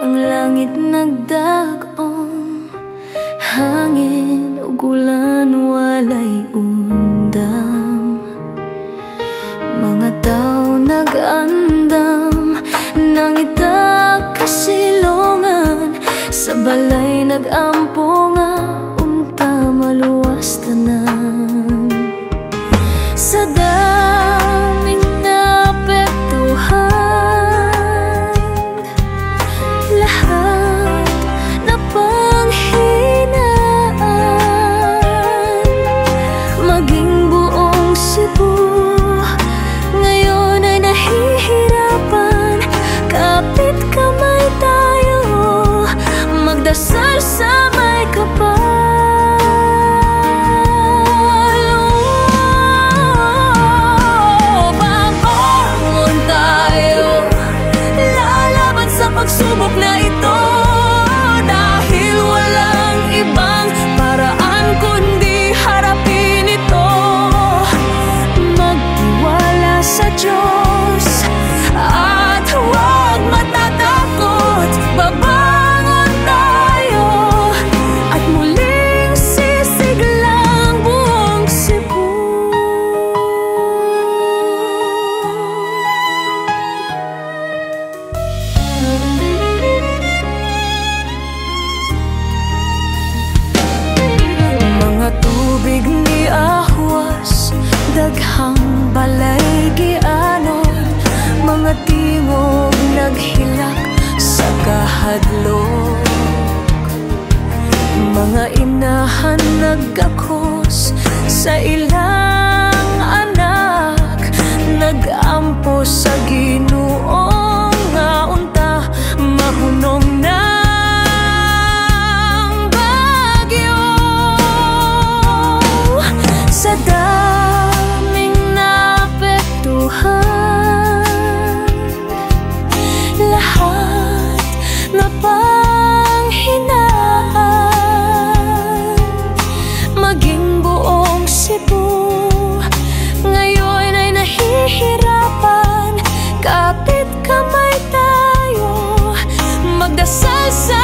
ang langit nagdag-ong, hangin ug ulan walay undang. Mga tao nag-andam, nangita kasilongan, sa balay nag-ampo nga unta maluwas tanan. Sa daming naapektuhan, lahat napanghinaan, maging buong Cebu ngayon ay nahihirapan. Kapit kamay tayo, magdasal sa may kapal. Babangon tayo, lalaban sa pagsubok na ito, dahil walang ibang paraan kundi harapin ito. Magtiwala sa Diyos at huwag matatakot. Babangon tayo at muling sisiglang buong Cebu. Mga tubig ni ahwas, daghang balay gianon, mga tingog naghilak sa kahadlok, mga inahan nagkakos sa ilang anak, nag-ampo sa Ginoo nga unta mahunong ng bagyo. Sa daming naapektuhan, lahat napanghinaan, maging buong Cebu ngayon ay nahihirapan. Kapit kamay tayo, magdasal sa